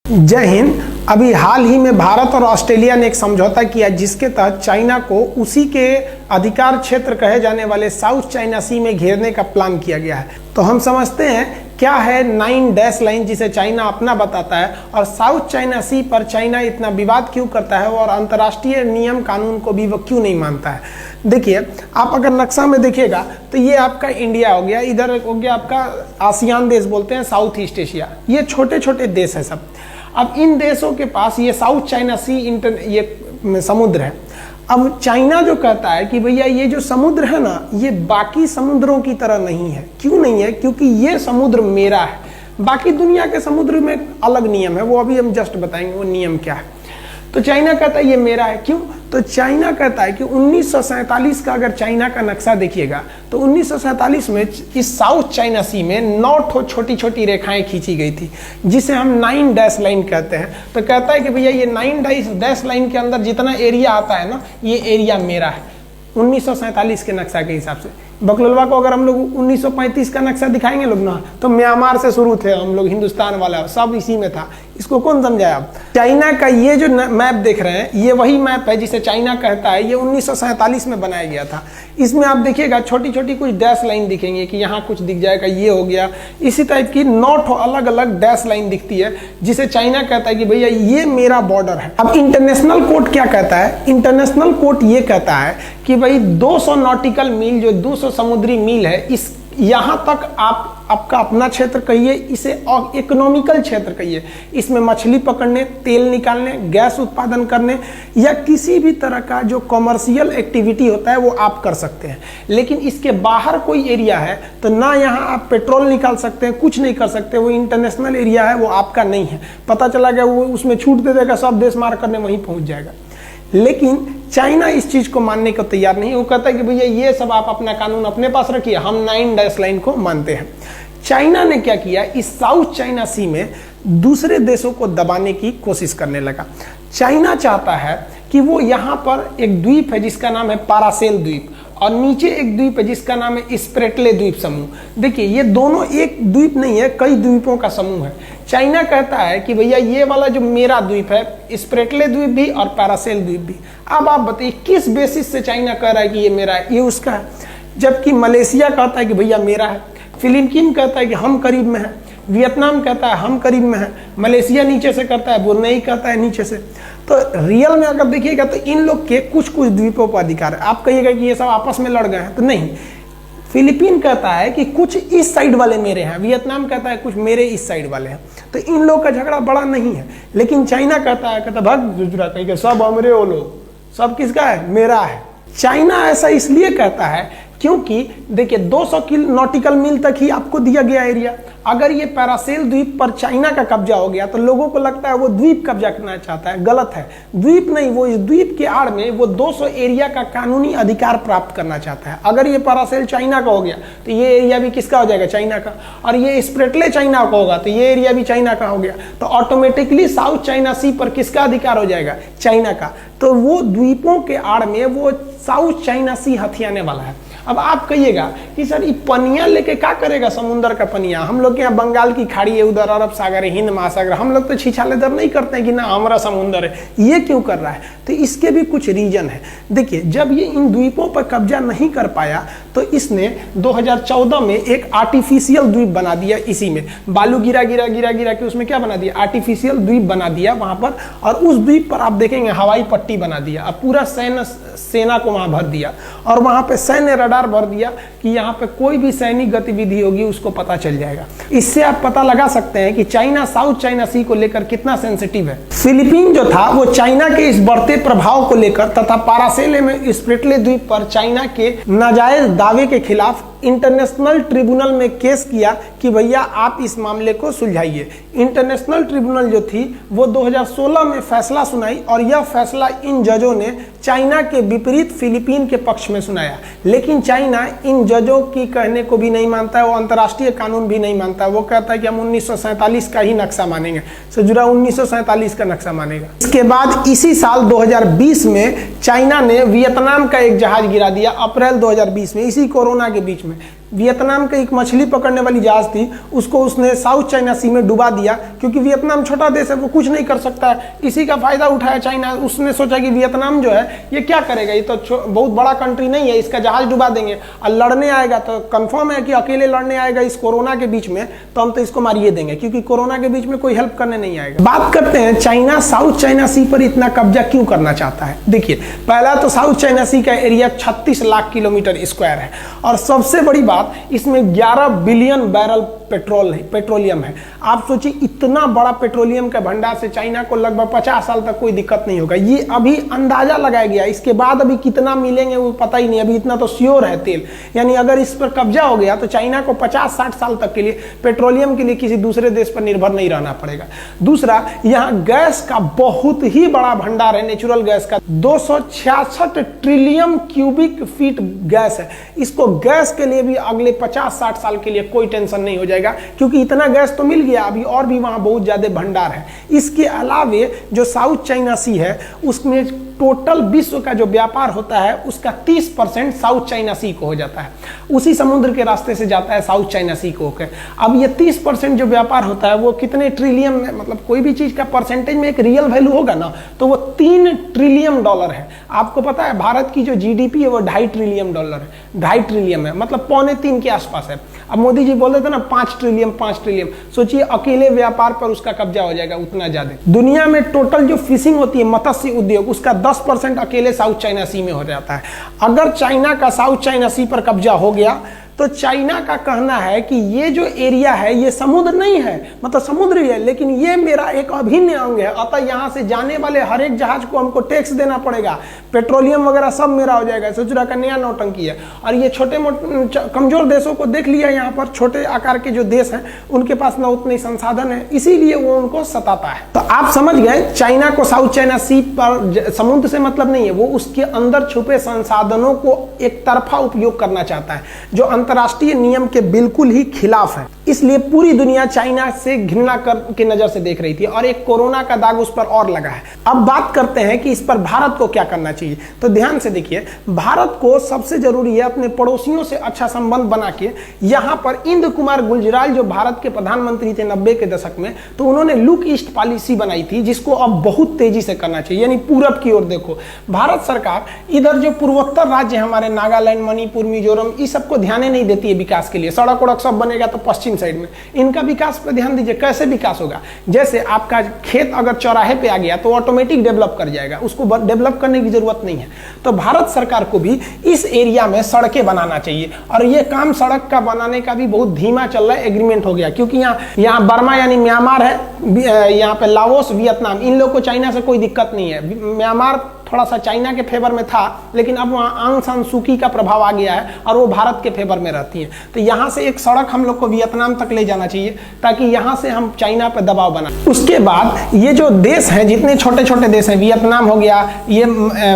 जय हिंद। अभी हाल ही में भारत और ऑस्ट्रेलिया ने एक समझौता किया जिसके तहत चाइना को उसी के अधिकार क्षेत्र कहे जाने वाले साउथ चाइना सी में घेरने का प्लान किया गया है। तो हम समझते हैं क्या है 9 डैश लाइन जिसे चाइना अपना बताता है और साउथ चाइना सी पर चाइना इतना विवाद क्यों करता है और अंतर्राष्ट्रीय नियम कानून को भी वो क्यों नहीं मानता है। देखिए, आप अगर नक्शा में देखिएगा तो ये आपका इंडिया हो गया, इधर हो गया आपका आसियान देश बोलते हैं, साउथ ईस्ट एशिया। ये छोटे छोटे देश है सब। अब इन देशों के पास ये साउथ चाइना सी ये समुद्र है। अब चाइना जो कहता है कि भैया ये जो समुद्र है ना, ये बाकी समुद्रों की तरह नहीं है। क्यों नहीं है? क्योंकि ये समुद्र मेरा है। बाकी दुनिया के समुद्र में अलग नियम है, वो अभी हम जस्ट बताएंगे वो नियम क्या है। तो चाइना कहता है ये मेरा है। क्यों? तो चाइना कहता है कि 1947 का अगर चाइना का नक्शा देखिएगा तो 1947 में इस साउथ चाइना सी में 9 छोटी छोटी रेखाएं खींची गई थी जिसे हम 9 डैश लाइन कहते हैं। तो कहता है कि भैया ये 9 डैश लाइन के अंदर जितना एरिया आता है ना, ये एरिया मेरा है 1947 के नक्शा के हिसाब से। बकलोलवा को अगर हम लोग 1935 का नक्शा दिखाएंगे लोग ना, तो म्यांमार से शुरू थे हम लोग, हिंदुस्तान वाला सब इसी में था। इसको कौन समझाया? आप चाइना का ये जो मैप देख रहे हैं, ये वही मैप है जिसे चाइना कहता है। ये 1947 में बनाया गया था। इसमें आप देखिएगा छोटी छोटी कुछ डैश लाइन दिखेंगे कि यहाँ कुछ दिख जाएगा, ये हो गया। इसी टाइप की 9 अलग अलग डैश लाइन दिखती है जिसे चाइना कहता है कि भैया ये मेरा बॉर्डर है। अब इंटरनेशनल कोड क्या कहता है? इंटरनेशनल कोड ये कहता है कि भाई 200 नॉटिकल मील, जो 200 समुद्री मील है, इस यहाँ तक आपका अपना क्षेत्र कहिए, इसे इकोनॉमिकल क्षेत्र कहिए। इसमें मछली पकड़ने, तेल निकालने, गैस उत्पादन करने या किसी भी तरह का जो कॉमर्शियल एक्टिविटी होता है वो आप कर सकते हैं। लेकिन इसके बाहर कोई एरिया है तो ना यहाँ आप पेट्रोल निकाल सकते हैं, कुछ नहीं कर सकते। वो इंटरनेशनल एरिया है, वो आपका नहीं है। पता चला गया वो उसमें छूट दे देगा, सब देश मार करने वहीं पहुंच जाएगा। लेकिन चाइना इस चीज को मानने को तैयार नहीं। वो कहता है कि भैया ये सब आप अपना कानून अपने पास रखिए, हम 9 डैश लाइन को मानते हैं। चाइना ने क्या किया, इस साउथ चाइना सी में दूसरे देशों को दबाने की कोशिश करने लगा। चाइना चाहता है कि वो यहाँ पर एक द्वीप है जिसका नाम है पारासेल द्वीप, और नीचे एक द्वीप है जिसका नाम है स्प्रेटले द्वीप समूह। देखिए, ये दोनों एक द्वीप नहीं है, कई द्वीपों का समूह है। चाइना कहता है कि भैया ये वाला जो मेरा द्वीप है, स्प्रेटले द्वीप भी और पैरासेल द्वीप भी। अब आप बताइए किस बेसिस से चाइना कह रहा है कि ये मेरा है, ये उसका है। जबकि मलेशिया कहता है कि भैया मेरा है, फिलीपीन कहता है कि हम करीब में है, वियतनाम कहता है हम करीब में है, मलेशिया नीचे से करता है, ब्रुनेई कहता है नीचे से। तो रियल में अगर देखिएगा तो इन लोग के कुछ कुछ द्वीपों पर अधिकार है। आप कहिएगा कि ये सब आपस में लड़ गए हैं, तो नहीं। फिलीपीन कहता है कि कुछ इस साइड वाले मेरे हैं, वियतनाम कहता है कुछ मेरे इस साइड वाले हैं। तो इन लोग का झगड़ा बड़ा नहीं है। लेकिन चाइना कहता भाग सब हमरे वो लोग, सब किसका है? मेरा है। चाइना ऐसा इसलिए कहता है क्योंकि देखिए 200 नॉटिकल मील तक ही आपको दिया गया एरिया। अगर ये पैरासेल द्वीप पर चाइना का कब्जा हो गया तो लोगों को लगता है वो द्वीप कब्जा करना चाहता है। गलत है, द्वीप नहीं, वो इस द्वीप के आड़ में वो 200 एरिया का कानूनी अधिकार प्राप्त करना चाहता है। अगर ये पैरासेल चाइना का हो गया तो ये एरिया भी किसका हो जाएगा? चाइना का। और ये स्प्रेटले चाइना का होगा तो ये एरिया भी चाइना का हो गया। तो ऑटोमेटिकली साउथ चाइना सी पर किसका अधिकार हो जाएगा? चाइना का। तो वो द्वीपों के आड़ में वो साउथ चाइना सी हथियाने वाला है। अब आप कहिएगा कि सर ये पनिया लेके क्या करेगा? समुद्र का पनिया, हम लोग के यहाँ बंगाल की खाड़ी है, उधर अरब सागर है, हिंद महासागर, हम लोग तो छिछालेदर नहीं करते हैं कि ना हमारा समुद्र है। ये क्यों कर रहा है? तो इसके भी कुछ रीजन है। देखिए, जब ये इन द्वीपों पर कब्जा नहीं कर पाया तो इसने 2014 में एक आर्टिफिशियल द्वीप बना दिया। इसी में बालू गिरा के उसमें क्या बना दिया? आर्टिफिशियल द्वीप बना दिया वहां पर। और उस द्वीप पर आप देखेंगे हवाई पट्टी बना दिया। अब पूरा सेना को वहां भर दिया और वहां पे सैन्य रडार भर दिया कि यहाँ पे कोई भी सैनिक गतिविधि होगी उसको पता चल जाएगा। इससे आप पता लगा सकते हैं कि चाइना साउथ चाइना सी को लेकर कितना सेंसिटिव है। फिलीपीन जो था वो चाइना के इस बढ़ते प्रभाव को लेकर तथा पारासेले में स्प्रेटले द्वीप पर चाइना के नाजायज दावे के खिलाफ इंटरनेशनल ट्रिब्यूनल में केस किया कि भैया आप इस मामले को सुलझाइए। इंटरनेशनल ट्रिब्यूनल जो थी वो 2016 में फैसला सुनाई और यह फैसला इन जजों ने चाइना के विपरीत फिलीपीन के पक्ष में सुनाया। लेकिन चाइना इन जजों की कहने को भी नहीं मानता है, वो अंतर्राष्ट्रीय कानून भी नहीं मानता है। वो कहता है कि हम 1947 का ही नक्शा मानेंगे, से जुड़ा 1947 का नक्शा मानेगा। इसके बाद इसी साल 2020 में चाइना ने वियतनाम का एक जहाज गिरा दिया, अप्रैल 2020 में, इसी कोरोना के बीच में। वियतनाम का एक मछली पकड़ने वाली जहाज थी, उसको उसने साउथ चाइना सी में डुबा दिया, क्योंकि वियतनाम छोटा देश है, वो कुछ नहीं कर सकता है। इसी का फायदा उठाया चाइना। उसने सोचा कि वियतनाम जो है ये क्या करेगा, ये तो बहुत बड़ा कंट्री नहीं है, इसका जहाज डुबा देंगे और लड़ने आएगा तो कंफर्म है कि अकेले लड़ने आएगा इस कोरोना के बीच में, तो हम तो इसको मारिए देंगे, क्योंकि कोरोना के बीच में कोई हेल्प करने नहीं आएगा। बात करते हैं चाइना साउथ चाइना सी पर इतना कब्जा क्यों करना चाहता है। देखिए, पहला तो साउथ चाइना सी का एरिया 36 लाख किलोमीटर स्क्वायर है, और सबसे बड़ी बात, इसमें 11 बिलियन बैरल पेट्रोलियम है। आप सोचिए, इतना बड़ा पेट्रोलियम का भंडार से चाइना को लगभग 50 साल तक कोई दिक्कत नहीं होगा। ये अभी अंदाजा लगाया गया, इसके बाद अभी कितना मिलेंगे वो पता ही नहीं, अभी इतना तो श्योर है तेल। यानी अगर इस पर कब्जा हो गया तो चाइना को 50-60 साल तक के लिए पेट्रोलियम के लिए किसी दूसरे देश पर निर्भर नहीं रहना पड़ेगा। दूसरा, यहाँ गैस का बहुत ही बड़ा भंडार है, नेचुरल गैस का 266 ट्रिलियन क्यूबिक फीट गैस है। इसको गैस के लिए भी अगले 50-60 साल के लिए कोई टेंशन नहीं हो जाएगा, क्योंकि इतना गैस तो मिल गया अभी, और भी वहां बहुत ज्यादा भंडार है। इसके अलावे जो साउथ चाइना सी है, उसमें टोटल विश्व का जो व्यापार होता है उसका 30% साउथ चाइना सी को हो जाता है, उसी समुद्र के रास्ते से जाता है साउथ चाइना सी को होकर। अब ये 30% जो व्यापार होता है वो कितने ट्रिलियन में, मतलब कोई भी चीज का परसेंटेज में एक रियल वैल्यू होगा ना, तो वो 3 ट्रिलियन डॉलर है। आपको पता है भारत की जो जीडीपी है वो 2.5 ट्रिलियन डॉलर है, 2.5 ट्रिलियन है, मतलब 2.25 के आसपास है। अब मोदी जी बोल रहे थे ना 5 ट्रिलियन, सोचिए अकेले व्यापार पर उसका कब्जा हो जाएगा उतना ज्यादा। दुनिया में टोटल जो फिशिंग होती है, मत्स्य उद्योग, उसका 10% अकेले साउथ चाइना सी में हो जाता है। अगर चाइना का साउथ चाइना सी पर कब्जा हो गया तो चाइना का कहना है कि ये जो एरिया है ये समुद्र नहीं है, मतलब समुद्र ही है, लेकिन ये मेरा एक अभिन्न अंग है, अतः यहाँ से जाने वाले हर एक जहाज को हमको टैक्स देना पड़ेगा, पेट्रोलियम वगैरह सब मेरा हो जाएगा। सोचरा का नया नौटंकी है। और ये छोटे मोटे कमजोर देशों को देख लिया, यहाँ पर छोटे आकार के जो देश हैं उनके पास ना उतने संसाधन है, इसीलिए वो उनको सताता है। तो आप समझ गए, चाइना को साउथ चाइना सी पर समुद्र से मतलब नहीं है, वो उसके अंदर छुपे संसाधनों को एक तरफा उपयोग करना चाहता है, जो अंतर्राष्ट्रीय नियम के बिल्कुल ही खिलाफ है। इसलिए पूरी दुनिया चाइना से घृणा के नजर से देख रही थी, और एक कोरोना का दाग उस पर और लगा है। अब बात करते हैं कि इस पर भारत को क्या करना चाहिए। तो ध्यान से देखिए, भारत को सबसे जरूरी है अपने पड़ोसियों से अच्छा संबंध बना के, यहाँ पर इंद्र कुमार गुजराल जो भारत के प्रधानमंत्री थे 90 के दशक में, तो उन्होंने लुक ईस्ट पॉलिसी बनाई थी, जिसको अब बहुत तेजी से करना चाहिए। यानी पूरब की ओर देखो, भारत सरकार इधर जो पूर्वोत्तर राज्य हमारे नागालैंड, मणिपुर, मिजोरम, इस सबको ध्यान नहीं देती है विकास के लिए। सड़क वड़क सब बनेगा तो पश्चिम साइड में, इनका विकास पर ध्यान दीजिए। कैसे विकास होगा? जैसे आपका खेत अगर चौराहे पे आ गया तो ऑटोमेटिक डेवलप कर जाएगा, उसको डेवलप करने की जरूरत नहीं है। तो भारत सरकार को भी इस एरिया में सड़कें बनाना चाहिए, और ये काम सड़क का बनाने का भी बहुत धीमा चल रहा है। एग्रीमेंट हो गया, क्योंकि यहाँ बर्मा यानी म्यांमार है, यहाँ पे लाओस, वियतनाम, इन लोग को चाइना से कोई दिक्कत नहीं है। म्यांमार थोड़ा सा चाइना के फेवर में था, लेकिन अब वहाँ आंग सान सूकी का प्रभाव आ गया है और वो भारत के फेवर में रहती है। तो यहाँ से एक सड़क हम लोग को वियतनाम तक ले जाना चाहिए, ताकि यहाँ से हम चाइना पर दबाव बनाएं। उसके बाद ये जो देश हैं, जितने छोटे छोटे देश हैं, वियतनाम हो गया, ये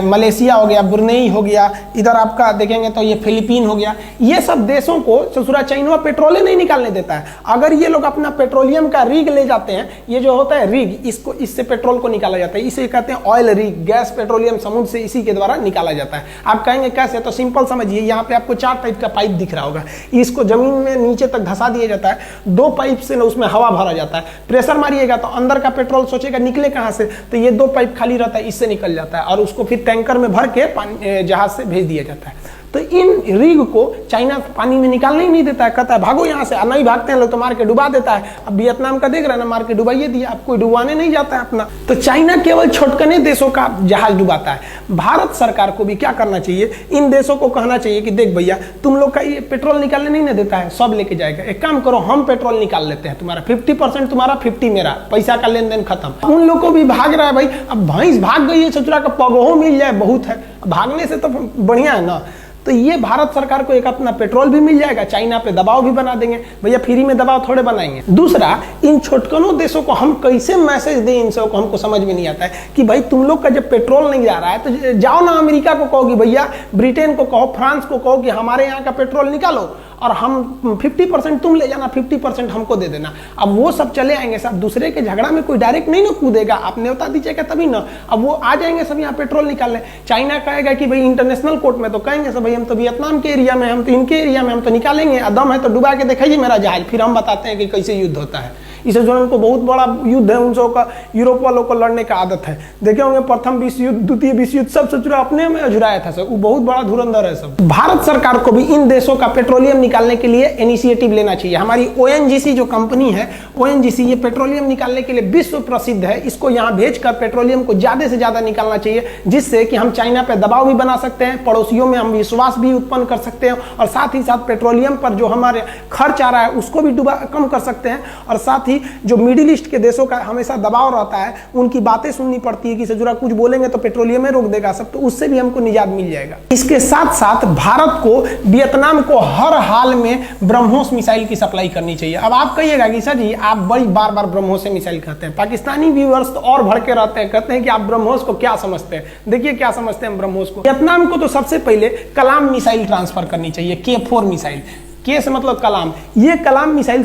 मलेशिया हो गया, ब्रुनेई हो गया, इधर आपका देखेंगे तो ये फिलीपीन हो गया, ये सब देशों को ससुरा चाइना पेट्रोल नहीं निकालने देता है। अगर ये लोग अपना पेट्रोलियम का रिग ले जाते हैं, ये जो होता है रिग, इसको इससे पेट्रोल को निकाला जाता है, इसे कहते हैं ऑयल रिग। गैस पेट्रोलियम समुद्र से इसी के द्वारा निकाला जाता है। आप कहेंगे कैसे? तो सिंपल समझिए, यहाँ पे आपको 4 टाइप का पाइप दिख रहा होगा, इसको जमीन में नीचे तक धंसा दिया जाता है, 2 पाइप से ना उसमें हवा भरा जाता है, प्रेशर मारिएगा तो अंदर का पेट्रोल सोचेगा निकले कहाँ से, तो ये 2 पाइप खाली रहता है, इससे निकल जाता है, और उसको फिर टैंकर में भर के जहाज से भेज दिया जाता है। तो इन रिग को चाइना पानी में निकालने ही नहीं देता है, कहता है भागो यहाँ से, नहीं भागते हैं लोग तो मार के डुबा देता है। अब वियतनाम का देख रहे हैं ना, मार के डुबाइए दिया, अब कोई डुबाने नहीं जाता है अपना। तो चाइना केवल छोटकने देशों का जहाज डुबाता है। भारत सरकार को भी क्या करना चाहिए, इन देशों को कहना चाहिए कि देख भैया, तुम लोग का ये पेट्रोल निकालने नहीं ना देता है, सब लेके जाएगा। एक काम करो, हम पेट्रोल निकाल लेते हैं, तुम्हारा 50% तुम्हारा, 50 मेरा, पैसा का लेन देन खत्म। उन लोग को भी भाग रहा है भाई, अब भैंस भाग गई है, ससुरा का पगहो मिल जाए बहुत है, भागने से तो बढ़िया है ना। तो ये भारत सरकार को एक अपना पेट्रोल भी मिल जाएगा, चाइना पे दबाव भी बना देंगे। भैया फ्री में दबाव थोड़े बनाएंगे। दूसरा, इन छोटकनों देशों को हम कैसे मैसेज दें, इन सबको हमको समझ में नहीं आता है कि भाई तुम लोग का जब पेट्रोल नहीं जा रहा है तो जाओ ना अमेरिका को कहो कि भैया, ब्रिटेन को कहो, फ्रांस को कहो कि हमारे यहाँ का पेट्रोल निकालो, और हम 50% तुम ले जाना, 50% हमको दे देना। अब वो सब चले आएंगे सब, दूसरे के झगड़ा में कोई डायरेक्ट नहीं ना कूदेगा, आप न्योता दीजिएगा तभी ना। अब वो आ जाएंगे सब यहाँ पेट्रोल निकालने। चाइना कहेगा कि भाई इंटरनेशनल कोर्ट में तो कहेंगे सब भाई हम तो वियतनाम के एरिया में, हम तो इनके एरिया में हम तो निकालेंगे, दम है तो डुबा के दिखाइए मेरा जहाज, फिर हम बताते हैं कि कैसे युद्ध होता है। इसे जो उनको बहुत बड़ा युद्ध है, उन सबों का यूरोप वालों को लड़ने का आदत है। देखे होंगे प्रथम विश्व युद्ध, द्वितीय विश्व युद्ध, सब सचुरा अपने में अजुराया था सब, वो बहुत बड़ा धुरंधर है सब। भारत सरकार को भी इन देशों का पेट्रोलियम निकालने के लिए इनिशिएटिव लेना चाहिए। हमारी ONGC जो कंपनी है, ONGC ये पेट्रोलियम निकालने के लिए विश्व प्रसिद्ध है। इसको यहाँ भेजकर पेट्रोलियम को ज्यादा से ज्यादा निकालना चाहिए, जिससे कि हम चाइना पे दबाव भी बना सकते हैं, पड़ोसियों में हम विश्वास भी उत्पन्न कर सकते हैं, और साथ ही साथ पेट्रोलियम पर जो हमारे खर्च आ रहा है उसको भी कम कर सकते हैं। और साथ ही जो मिडिल ईस्ट के देशों का हमेशा दबाव रहता है, उनकी बातें सुननी पड़ती है कि सजुरा कुछ बोलेंगे तो पेट्रोलियम में रोक देगा सब, तो उससे भी हमको निजात मिल जाएगा। इसके साथ साथ भारत को वियतनाम को हर हाल में ब्रह्मोस मिसाइल की सप्लाई करनी चाहिए। अब आप कहिएगा कि सर जी आप बड़ी बार बार ब्रह्मोस से मिसाइल कहते हैं, पाकिस्तानी व्यूअर्स तो और भड़के रहते हैं, कहते हैं कि आप ब्रह्मोस को क्या समझते हैं। देखिए क्या समझते हैं ब्रह्मोस को। वियतनाम को तो सबसे पहले कलाम मिसाइल ट्रांसफर करनी चाहिए, K4 मिसाइल। के से मतलब कलाम। ये कलाम मिसाइल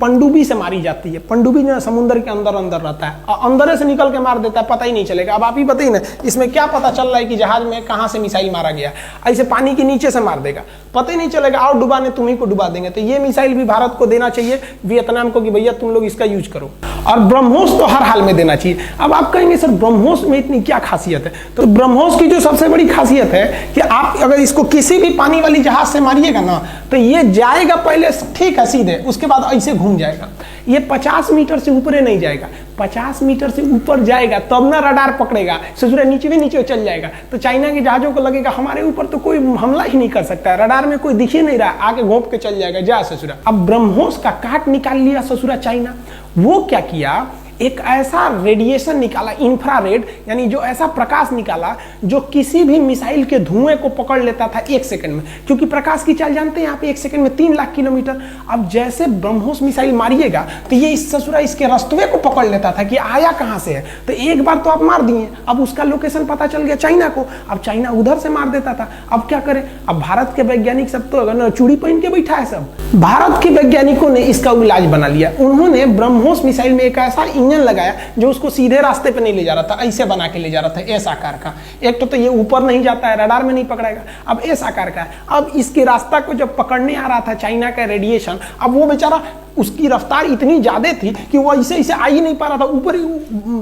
पनडुब्बी से मारी जाती है। पनडुब्बी जो समुद्र के अंदर अंदर रहता है, अंदर से निकल के मार देता है, पता ही नहीं चलेगा। अब आप ही बताइए ना, इसमें क्या पता चल रहा है कि जहाज में कहाँ से मिसाइल मारा गया। ऐसे पानी के नीचे से मार देगा, पता ही नहीं चलेगा, और डुबाने तुम्ही को डुबा देंगे। तो ये मिसाइल भी भारत को देना चाहिए, वियतनाम को, कि भैया तुम लोग इसका यूज करो। और ब्रह्मोस तो हर हाल में देना चाहिए। अब आप कहेंगे सर ब्रह्मोस में इतनी क्या खासियत है, तो ब्रह्मोस की जो सबसे बड़ी खासियत है कि आप अगर इसको किसी भी पानी वाली जहाज से मारिएगा ना, तो ये जाएगा पहले ठीक है सीधे, उसके बाद ऐसे घूम जाएगा। ये 50 मीटर से ऊपर नहीं जाएगा, 50 मीटर से ऊपर जाएगा तब ना रडार पकड़ेगा, ससुरा नीचे भी नीचे चल जाएगा। तो चाइना के जहाजों को लगेगा हमारे ऊपर तो कोई हमला ही नहीं कर सकता है, रडार में कोई दिख ही नहीं रहा, आके घोंप के चल जाएगा, जा ससुरा। अब ब्रह्मोस का काट निकाल लिया ससुरा चाइना। वो क्या किया, एक ऐसा रेडिएशन निकाला, इंफ्रारेड, यानी जो ऐसा प्रकाश निकाला जो किसी भी मिसाइल के धुएं को पकड़ लेता था 1 सेकंड में, क्योंकि प्रकाश की चाल जानते हैं यहाँ पे 1 सेकंड में 3 लाख किलोमीटर। अब जैसे ब्रह्मोस मिसाइल मारिएगा तो ये इस ससुरा इसके रस्तवे को पकड़ लेता था कि आया कहाँ से है। तो एक बार तो आप मार दिए, अब उसका लोकेशन पता चल गया चाइना को, अब चाइना उधर से मार देता था। अब क्या करें, अब भारत के वैज्ञानिक सब तो चूड़ी पहन के बैठा है सब। भारत के वैज्ञानिकों ने इसका इलाज बना लिया। उन्होंने ब्रह्मोस मिसाइल में एक ऐसा इंजन लगाया जो उसको सीधे रास्ते पे नहीं ले जा रहा था, ऐसे बना के ले जा रहा था, एस आकार का। एक तो ये ऊपर नहीं जाता है, रडार में नहीं पकड़ेगा, अब एस आकार का है। अब इसके रास्ता को जब पकड़ने आ रहा था चाइना का रेडिएशन, अब वो बेचारा, उसकी रफ्तार इतनी ज्यादा थी कि वो ऐसे ऐसे आ ही नहीं पा रहा था, ऊपर ही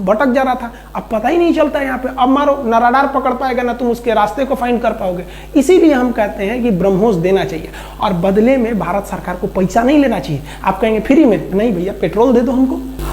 भटक जा रहा था। अब पता ही नहीं चलता यहाँ पे, अब मारो ना रडार पकड़ पाएगा ना तुम उसके रास्ते को फाइंड कर पाओगे। इसीलिए हम कहते हैं कि ब्रह्मोस देना चाहिए, और बदले में भारत सरकार को पैसा नहीं लेना चाहिए। आप कहेंगे फ्री में, नहीं भैया पेट्रोल दे दो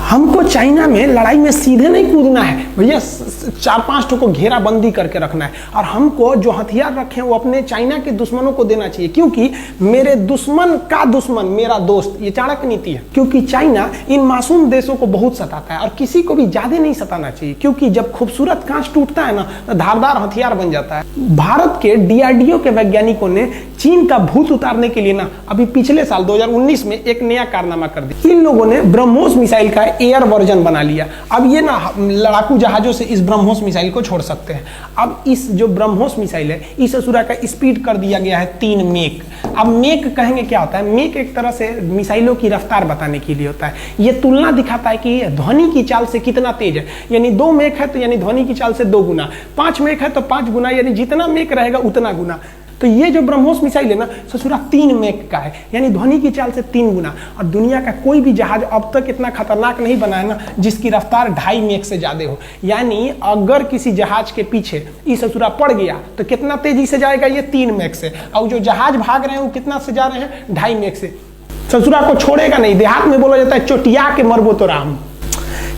हमको चाइना में लड़ाई में सीधे नहीं कूदना है भैया, 4-5 ठो को घेराबंदी करके रखना है। और हमको जो हथियार रखे हैं वो अपने चाइना के दुश्मनों को देना चाहिए, क्योंकि मेरे दुश्मन का दुश्मन मेरा दोस्त, ये चाणक्य नीति है। क्योंकि चाइना इन मासूम देशों को बहुत सताता है, और किसी को भी ज्यादा नहीं सताना चाहिए, क्योंकि जब खूबसूरत कांच टूटता है ना तो धारदार हथियार बन जाता है। भारत के DRDO के वैज्ञानिकों ने चीन का भूत उतारने के लिए ना अभी पिछले साल 2019 में एक नया कारनामा कर दिया। इन लोगों ने ब्रह्मोस मिसाइल का एयर वर्जन बना लिया। अब ये ना लड़ाकू जहाजों से इस ब्रह्मोस मिसाइल को छोड़ सकते हैं। अब इस जो ब्रह्मोस मिसाइल है, इस असुरा का स्पीड कर दिया गया है 3 मेक। अब मेक कहेंगे क्या होता है, मेक एक तरह से मिसाइलों की रफ्तार बताने के लिए होता है। ये तुलना दिखाता है कि ध्वनि की चाल से कितना तेज है, यानी 2 मेक है तो यानी ध्वनि की चाल से 2 गुना, 5 मेक है तो 5 गुना, यानी जितना मेक रहेगा उतना गुना। तो ये जो ब्रह्मोस मिसाइल है ना ससुरा 3 मेक का है, यानी ध्वनि की चाल से 3 गुना। और दुनिया का कोई भी जहाज अब तक इतना खतरनाक नहीं बना है ना जिसकी रफ्तार 2.5 मेक से ज्यादा हो। यानी अगर किसी जहाज के पीछे ये ससुरा पड़ गया तो कितना तेजी से जाएगा, ये 3 मेक से। और जो जहाज भाग रहे हैं वो कितना से जा रहे हैं, 2.5 मेक से। ससुरा को छोड़ेगा नहीं। देहात में बोला जाता है चोटिया के मरबो तो राम।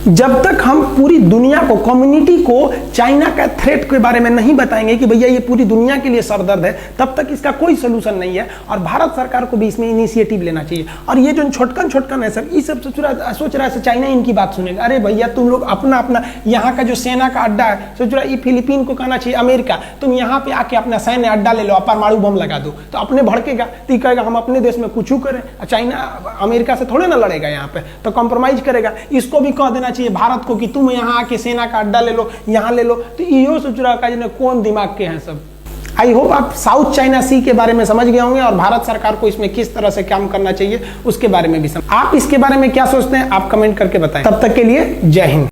जब तक हम पूरी दुनिया को, कम्युनिटी को चाइना का थ्रेट के बारे में नहीं बताएंगे कि भैया ये पूरी दुनिया के लिए सरदर्द है, तब तक इसका कोई सोल्यूशन नहीं है। और भारत सरकार को भी इसमें इनिशिएटिव लेना चाहिए। और ये जो छोटकन है सब, ये सब सोच रहा है चाइना इनकी बात सुनेगा। अरे भैया तुम लोग अपना अपना यहाँ का जो सेना का अड्डा है, सोच रहा है फिलीपीन को कहना चाहिए अमेरिका तुम यहाँ पे आके अपना सैन्य अड्डा ले लो, परमाणु बम लगा दो, तो अपने भड़केगा, तो कहेगा हम अपने देश में कुछ करें। चाइना अमेरिका से थोड़े ना लड़ेगा, यहाँ पे तो कॉम्प्रोमाइज करेगा। इसको भी कह देना चाहिए भारत को कि तुम यहाँ आके सेना का अड्डा ले लो, यहाँ ले लो। तो यो सोच रहा है कौन दिमाग के हैं सब। आई होप आप साउथ चाइना सी के बारे में समझ गए होंगे और भारत सरकार को इसमें किस तरह से काम करना चाहिए उसके बारे में भी आप इसके बारे में क्या सोचते हैं आप कमेंट करके बताएं। तब तक के लिए जय हिंद।